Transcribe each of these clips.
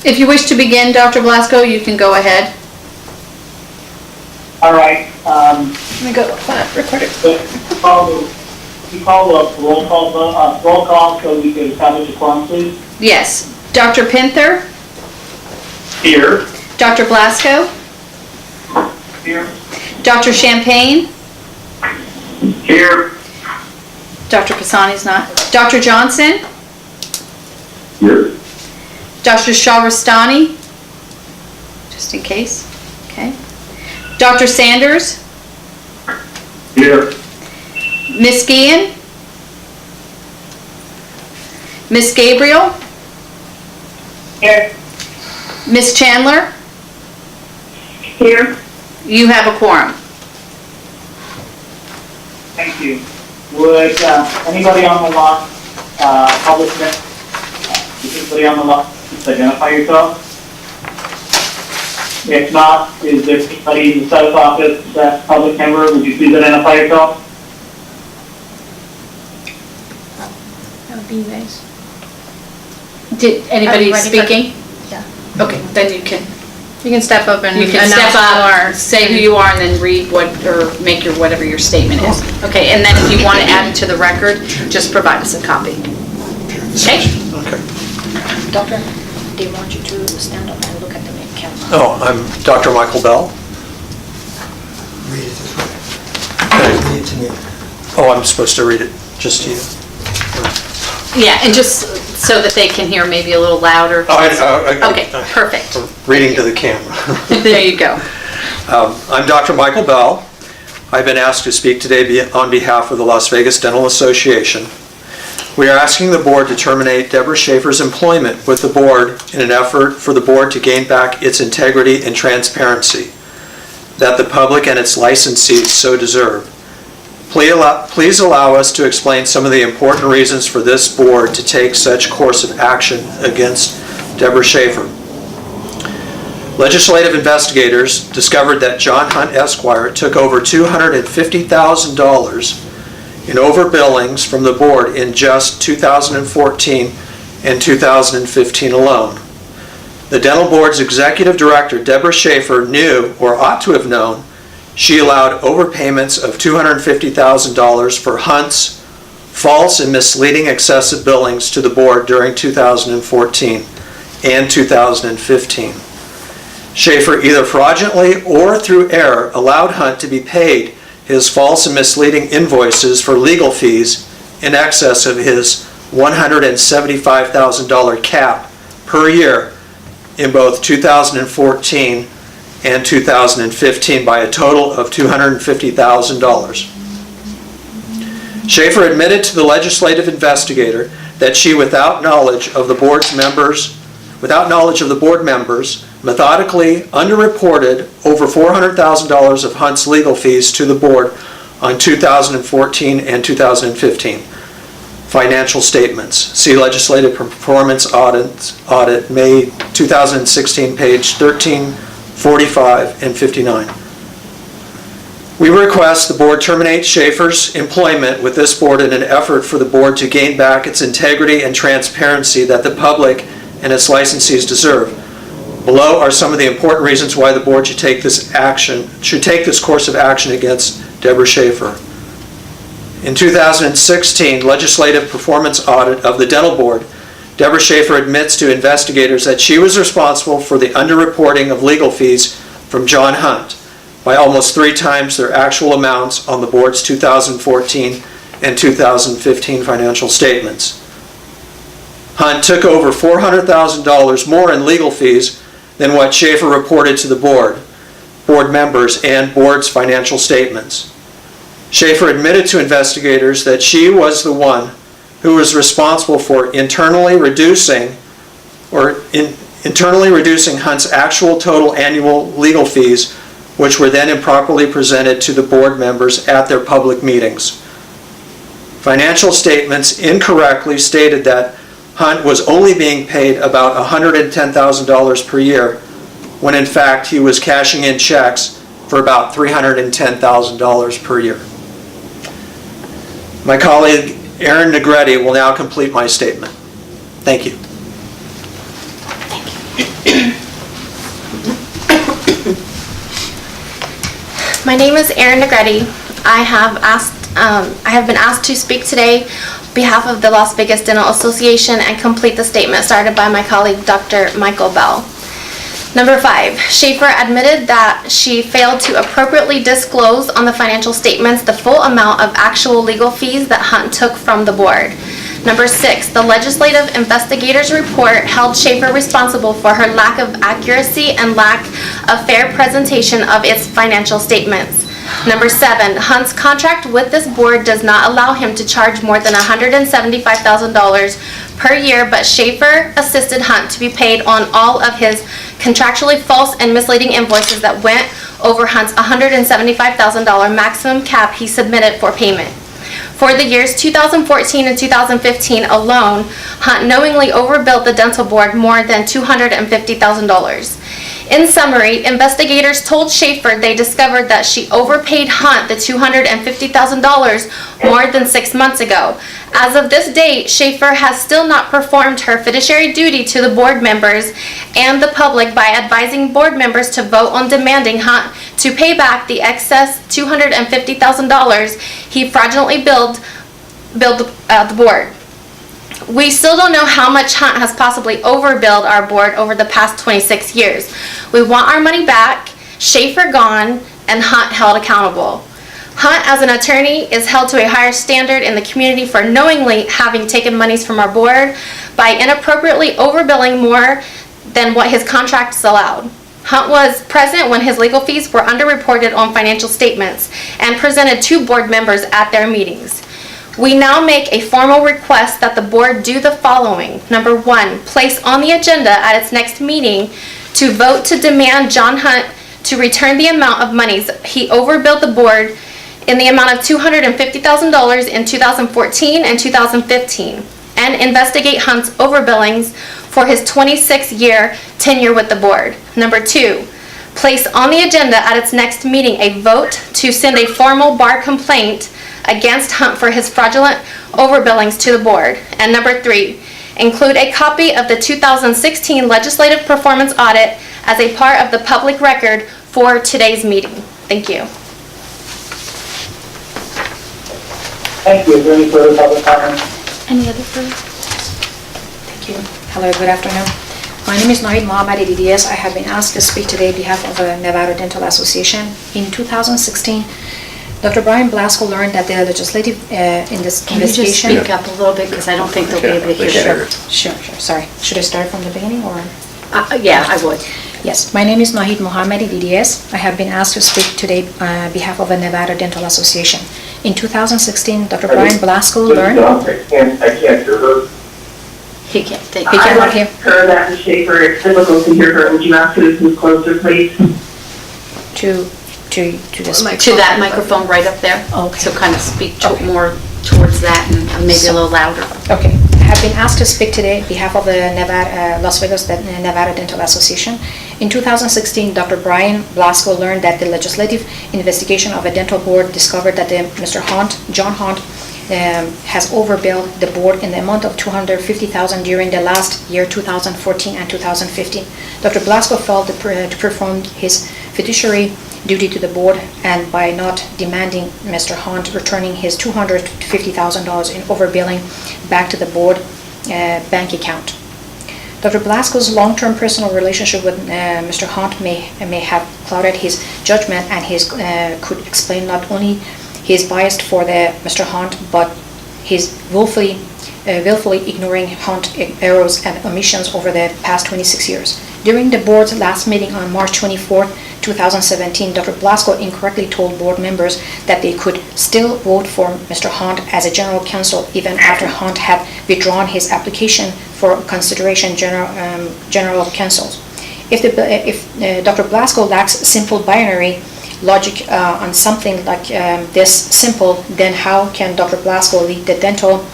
If you wish to begin, Dr. Blasco, you can go ahead. All right. Let me go record it. You call a roll call so we can establish a quorum, please. Yes. Dr. Pinther, Here. Dr. Blasco, Here. Dr. Champagne, Here. Dr. Pisani's not, Dr. Johnson, Here. Dr. Shahrastani, just in case, okay. Dr. Sanders, Here. Miss Guillen, Miss Gabriel, Here. Miss Chandler, Here. you have a quorum. Thank you. Would anybody on the line, public, is anybody on the line, please identify yourself? If not, is there anybody in the South office, that public member, would you please identify yourself? That would be you guys. Did anybody ready for- speaking? Yeah. Okay, then you can step up and step announce who you up, are. say who you are, and then read what, or make your, whatever your statement is. Okay, and then if you want to add it to the record, just provide us a copy. Okay? Okay. Doctor, they want you to stand up and look at the main camera. Oh, I'm Dr. Michael Bell. Read it this way. Read it to me. Oh, I'm supposed to read it just to you. Yeah, and just so that they can hear maybe a little louder. Okay, perfect. Reading to the camera. There you go. I'm Dr. Michael Bell. I've been asked to speak today on behalf of the Las Vegas Dental Association. We are asking the board to terminate Debra Schaffer's employment with the board in an effort for the board to gain back its integrity and transparency that the public and its licensees so deserve. Please allow us to explain some of the important reasons for this board to take such course of action against Debra Schaffer. Legislative investigators discovered that John Hunt Esquire took over $250,000 in overbillings from the board in just 2014 and 2015 alone. The dental board's executive director, Debra Schaffer, knew, or ought to have known, she allowed overpayments of $250,000 for Hunt's false and misleading excessive billings to the board during 2014 and 2015. Schaffer either fraudulently or through error allowed Hunt to be paid his false and misleading invoices for legal fees in excess of his $175,000 cap per year in both 2014 and 2015 by a total of $250,000. Schaffer admitted to the legislative investigator that she, without knowledge of the board members, methodically underreported over $400,000 of Hunt's legal fees to the board on 2014 and 2015 financial statements. See Legislative Performance Audit, May 2016, page 13, 45, and 59. We request the board terminate Schaffer's employment with this board in an effort for the board to gain back its integrity and transparency that the public and its licensees deserve. Below are some of the important reasons why the board should take this course of action against Debra Schaffer. In 2016 legislative performance audit of the dental board, Debra Schaffer admits to investigators that she was responsible for the underreporting of legal fees from John Hunt by almost 3 times their actual amounts on the board's 2014 and 2015 financial statements. Hunt took over $400,000 more in legal fees than what Schaffer reported to the board members, and board's financial statements. Schaffer admitted to investigators that she was the one who was responsible for internally reducing Hunt's actual total annual legal fees, which were then improperly presented to the board members at their public meetings. Financial statements incorrectly stated that Hunt was only being paid about $110,000 per year, when in fact he was cashing in checks for about $310,000 per year. My colleague Aaron Negretti will now complete my statement. Thank you. Thank you. My name is Erin Negretti. I have been asked to speak today on behalf of the Las Vegas Dental Association and complete the statement started by my colleague, Dr. Michael Bell. Number 5, Schaffer admitted that she failed to appropriately disclose on the financial statements the full amount of actual legal fees that Hunt took from the board. Number 6, the legislative investigator's report held Schaffer responsible for her lack of accuracy and lack of fair presentation of its financial statements. Number 7, Hunt's contract with this board does not allow him to charge more than $175,000 per year, but Schaffer assisted Hunt to be paid on all of his contractually false and misleading invoices that went over Hunt's $175,000 maximum cap he submitted for payment. For the years 2014 and 2015 alone, Hunt knowingly overbilled the dental board more than $250,000. In summary, investigators told Schaffer they discovered that she overpaid Hunt the $250,000 more than 6 months ago. As of this date, Schaffer has still not performed her fiduciary duty to the board members and the public by advising board members to vote on demanding Hunt to pay back the excess $250,000 he fraudulently billed the board. We still don't know how much Hunt has possibly overbilled our board over the past 26 years. We want our money back, Schaffer gone, and Hunt held accountable. Hunt, as an attorney, is held to a higher standard in the community for knowingly having taken monies from our board by inappropriately overbilling more than what his contracts allowed. Hunt was present when his legal fees were underreported on financial statements and presented to board members at their meetings. We now make a formal request that the board do the following. Number 1, place on the agenda at its next meeting to vote to demand John Hunt to return the amount of monies he overbilled the board in the amount of $250,000 in 2014 and 2015, and investigate Hunt's overbillings for his 26-year tenure with the board. Number 2, place on the agenda at its next meeting a vote to send a formal bar complaint against Hunt for his fraudulent overbillings to the board. And number 3, include a copy of the 2016 legislative performance audit as a part of the public record for today's meeting. Thank you. Thank you. Is there any further public comment? Any other further? Thank you. Hello, good afternoon. My name is Nahid Mohammad Diaz. I have been asked to speak today on behalf of the Nevada Dental Association. In 2016, Dr. Brian Blasco learned that the legislative investigation... Can you just speak up a little bit, because I don't think they'll be able to hear you. Sure, sorry. Should I start from the beginning, or...? Yeah, I would. Yes, my name is Nahid Mohammad Diaz. I have been asked to speak today on behalf of the Nevada Dental Association. In 2016, Dr. Brian Blasco learned... I can't hear her. He can't. He cannot hear. Her, Dr. Schaffer, it's difficult to hear her. Would you ask her to move closer, please? To this... To that microphone right up there. Okay. So kind of speak more towards that and maybe a little louder. Okay. I have been asked to speak today on behalf of the Las Vegas Nevada Dental Association. In 2016, Dr. Brian Blasco learned that the legislative investigation of a dental board discovered that Mr. Hunt, John Hunt, has overbilled the board in the amount of $250,000 during the last year, 2014 and 2015. Dr. Blasco failed to perform his fiduciary duty to the board, and by not demanding Mr. Hunt returning his $250,000 in overbilling back to the board bank account. Dr. Blasco's long-term personal relationship with Mr. Hunt may have clouded his judgment, and could explain not only his bias for Mr. Hunt, but his willfully ignoring Hunt errors and omissions over the past 26 years. During the board's last meeting on March 24, 2017, Dr. Blasco incorrectly told board members that they could still vote for Mr. Hunt as a general counsel even after Hunt had withdrawn his application for consideration general counsel. If Dr. Blasco lacks simple binary logic on something like this simple, then how can Dr. Blasco lead the dental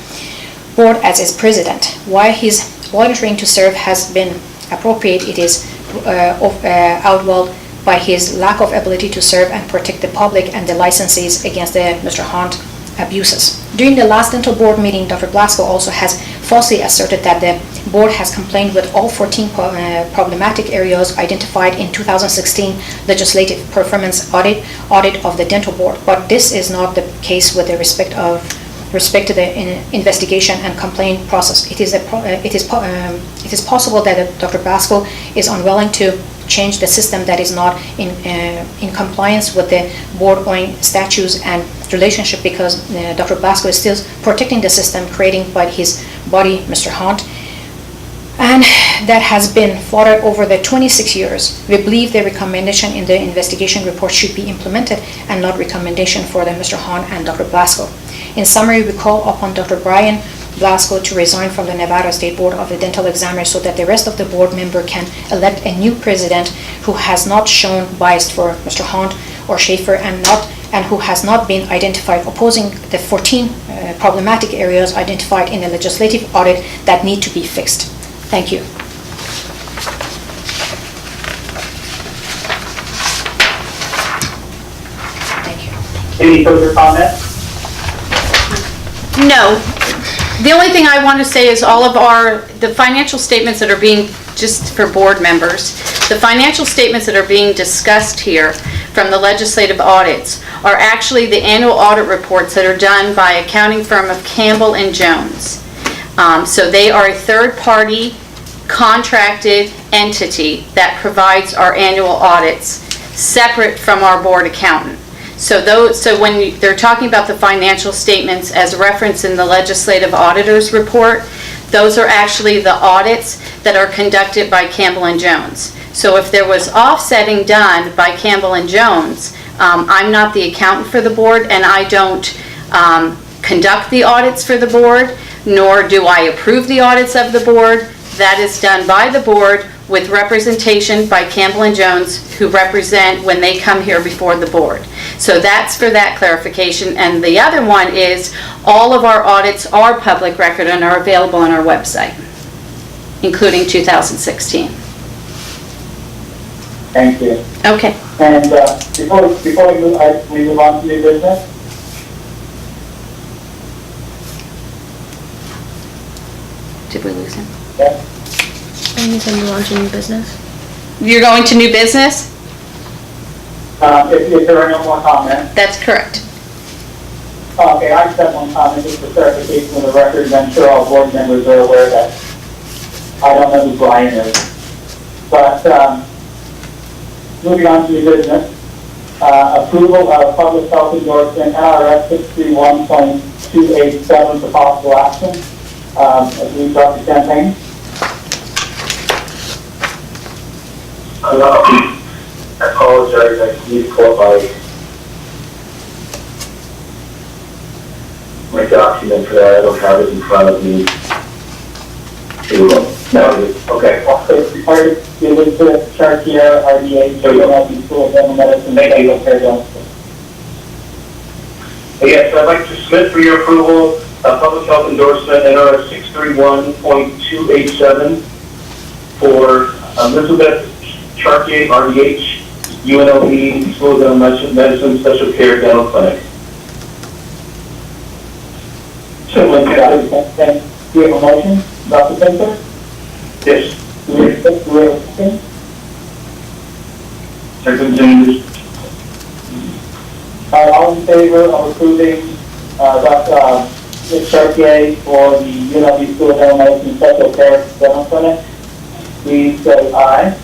board as its president? While his volunteering to serve has been appropriate, it is outlawed by his lack of ability to serve and protect the public and the licensees against the Mr. Hunt abuses. During the last dental board meeting, Dr. Blasco also has falsely asserted that the board has complied with all 14 problematic areas identified in 2016 legislative performance audit of the dental board. But this is not the case with the respect to the investigation and complaint process. It is possible that Dr. Blasco is unwilling to change the system that is not in compliance with the board-owned statutes and relationship, because Dr. Blasco is still protecting the system created by his buddy, Mr. Hunt, and that has been followed over the 26 years. We believe the recommendation in the investigation report should be implemented and not recommendation for the Mr. Hunt and Dr. Blasco. In summary, we call upon Dr. Brian Blasco to resign from the Nevada State Board of the Dental Examiners so that the rest of the board member can elect a new president who has not shown bias for Mr. Hunt or Schaffer and who has not been identified opposing the 14 problematic areas identified in the legislative audit that need to be fixed. Thank you. Thank you. Any further comments? No. The only thing I want to say is all of the financial statements that are being, just for board members, the financial statements that are being discussed here from the legislative audits are actually the annual audit reports that are done by accounting firm of Campbell and Jones. So they are a third-party contracted entity that provides our annual audits separate from our board accountant. So when they're talking about the financial statements as referenced in the legislative auditor's report, those are actually the audits that are conducted by Campbell and Jones. So if there was offsetting done by Campbell and Jones, I'm not the accountant for the board, and I don't conduct the audits for the board, nor do I approve the audits of the board. That is done by the board with representation by Campbell and Jones, who represent when they come here before the board. So that's for that clarification. And the other one is all of our audits are public record and are available on our website, including 2016. Thank you. Okay. And before we move on to new business, Did we lose him? yes? I need to move on to new business. You're going to new business? If there are no more comments. That's correct. Okay, I just have one comment, just for clarification of the record, and I'm sure all board members are aware that I don't know who Brian is. But, moving on to new business, approval of public health endorsement, NRS 631.287 for possible action. I believe Dr. Champagne. I apologize, I need to pull up my document for that, I don't have it in front of me. Okay. Also, part of the Elizabeth Chartier, RDA, so you'll have the School of Dental Medicine, Medical Care. Yes, I'd like to submit for your approval a public health endorsement, NRS 631.287 for Elizabeth Chartier, RDH, UNLV, School of Dental Medicine, Special Care Dental Clinic. So, do you have a motion, Dr. Spencer? Yes. Do we have a second? Second, James. All in favor of approving Dr. Ms. Chartier for the UNLV School of Dental Medicine Special Care Dental Clinic, please say aye.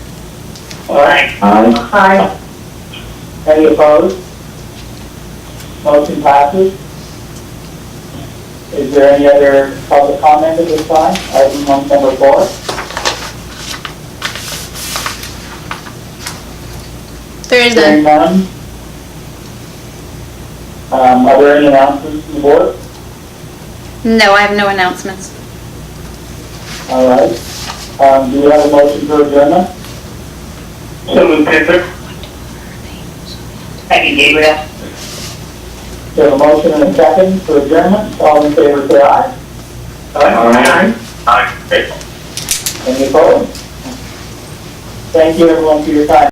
Aye. Aye. Any opposed? Motion passes. Is there any other public comment at this time? Item number 4. There is Hearing none. none. Are there any announcements from the board? No, I have no announcements. All right. Do we have a motion for adjournment? So moved, Panther. Second, Gabriel. We have a motion and a second for adjournment. All in favor, say aye. Aye. Aye. Any opposed? Thank you, everyone, for your time.